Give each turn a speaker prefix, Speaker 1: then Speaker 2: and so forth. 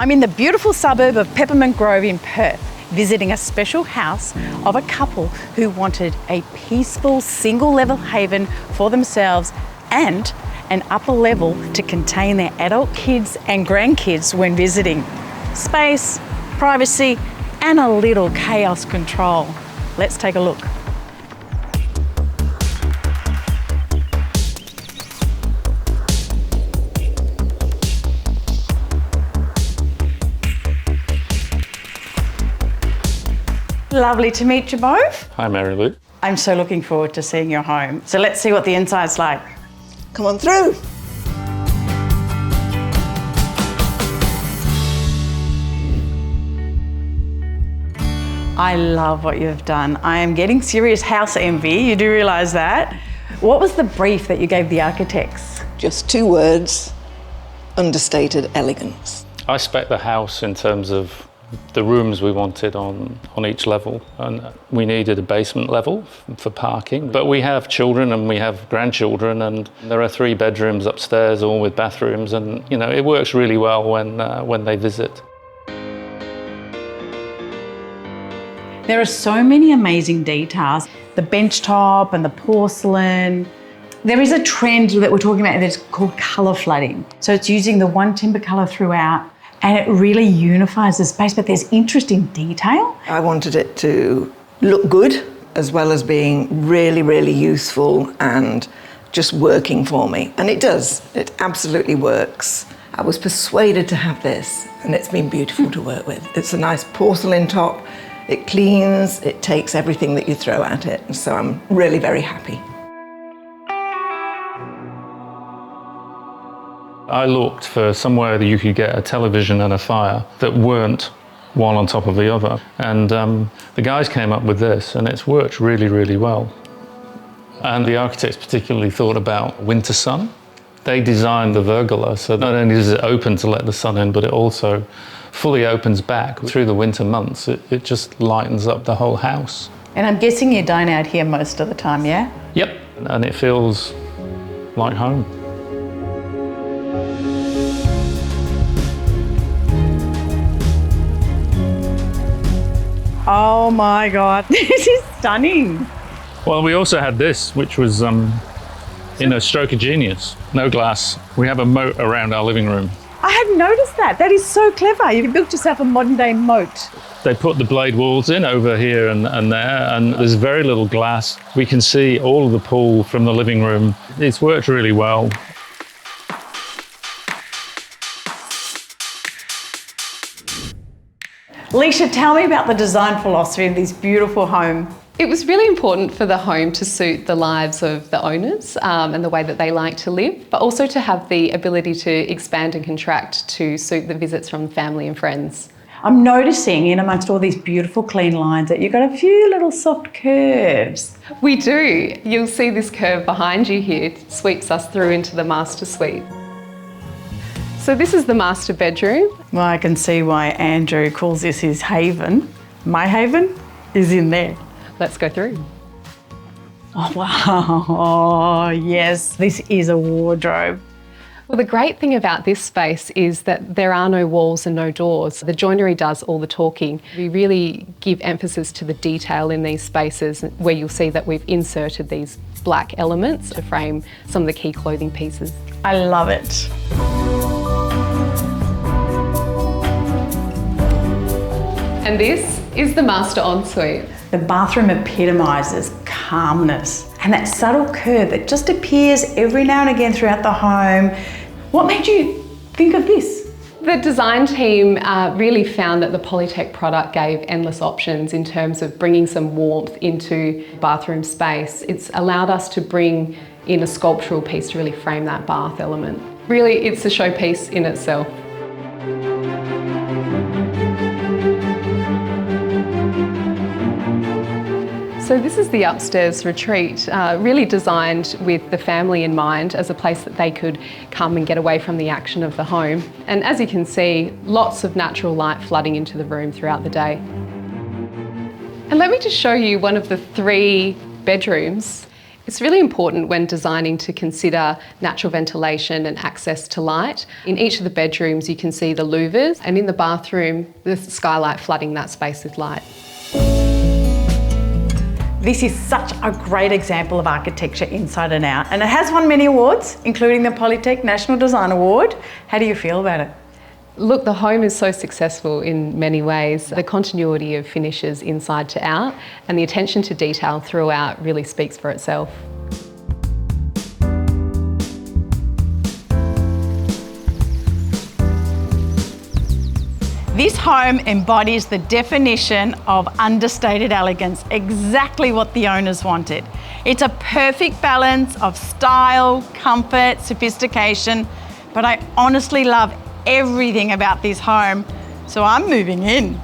Speaker 1: I'm in the beautiful suburb of Peppermint Grove in Perth, visiting a special house of a couple who wanted a peaceful single-level haven for themselves and an upper level to contain their adult kids and grandkids when visiting. Space, privacy, and a little chaos control. Let's take a look. Lovely to meet you both.
Speaker 2: Hi, Mary Lou.
Speaker 1: I'm so looking forward to seeing your home. So let's see what the inside's like.
Speaker 3: Come on through.
Speaker 1: I love what you've done. I am getting serious house envy. You do realise that. What was the brief that you gave the architects?
Speaker 3: Just 2 words, understated elegance.
Speaker 2: I spec'd the house in terms of the rooms we wanted on each level, and we needed a basement level for parking. But we have children and we have grandchildren, and there are 3 bedrooms upstairs, all with bathrooms, and you know it works really well when they visit.
Speaker 1: There are so many amazing details. The bench top and the porcelain. There is a trend that we're talking about that's called colour flooding. So it's using the one timber colour throughout, and it really unifies the space, but there's interesting detail.
Speaker 3: I wanted it to look good as well as being really, really useful and just working for me. And it does, it absolutely works. I was persuaded to have this, and it's been beautiful to work with. It's a nice porcelain top, it cleans, it takes everything that you throw at it, and so I'm really very happy.
Speaker 2: I looked for somewhere that you could get a television and a fire that weren't one on top of the other. And the guys came up with this, and it's worked really, really well. And the architects particularly thought about winter sun. They designed the pergola, so not only is it open to let the sun in, but it also fully opens back through the winter months. It just lightens up the whole house.
Speaker 1: And I'm guessing you dine out here most of the time, yeah?
Speaker 2: Yep, and it feels like home.
Speaker 1: Oh my God, this is stunning.
Speaker 2: Well, we also had this, which was in a stroke of genius. No glass. We have a moat around our living room.
Speaker 1: I hadn't noticed that. That is so clever. You built yourself a modern day moat.
Speaker 2: They put the blade walls in over here and there, and there's very little glass. We can see all of the pool from the living room. It's worked really well.
Speaker 1: Leisha, tell me about the design philosophy of this beautiful home.
Speaker 4: It was really important for the home to suit the lives of the owners and the way that they like to live, but also to have the ability to expand and contract to suit the visits from family and friends.
Speaker 1: I'm noticing in amongst all these beautiful clean lines that you've got a few little soft curves.
Speaker 4: We do. You'll see this curve behind you here. It sweeps us through into the master suite. So this is the master bedroom.
Speaker 1: Well, I can see why Andrew calls this his haven. My haven is in there.
Speaker 4: Let's go through.
Speaker 1: Oh, wow. Oh, yes, this is a wardrobe.
Speaker 4: Well, the great thing about this space is that there are no walls and no doors. The joinery does all the talking. We really give emphasis to the detail in these spaces, where you'll see that we've inserted these black elements to frame some of the key clothing pieces.
Speaker 1: I love it.
Speaker 4: And this is the master ensuite.
Speaker 1: The bathroom epitomises calmness and that subtle curve that just appears every now and again throughout the home. What made you think of this?
Speaker 4: The design team really found that the polytec product gave endless options in terms of bringing some warmth into bathroom space. It's allowed us to bring in a sculptural piece to really frame that bath element. Really, it's a showpiece in itself. So this is the upstairs retreat, really designed with the family in mind as a place that they could come and get away from the action of the home. And as you can see, lots of natural light flooding into the room throughout the day. And let me just show you one of the 3 bedrooms. It's really important when designing to consider natural ventilation and access to light. In each of the bedrooms you can see the louvers, and in the bathroom the skylight flooding that space with light.
Speaker 1: This is such a great example of architecture inside and out, and it has won many awards, including the Polytec National Design Award. How do you feel about it?
Speaker 4: Look, the home is so successful in many ways. The continuity of finishes inside to out and the attention to detail throughout really speaks for itself.
Speaker 1: This home embodies the definition of understated elegance, exactly what the owners wanted. It's a perfect balance of style, comfort, sophistication, but I honestly love everything about this home, so I'm moving in.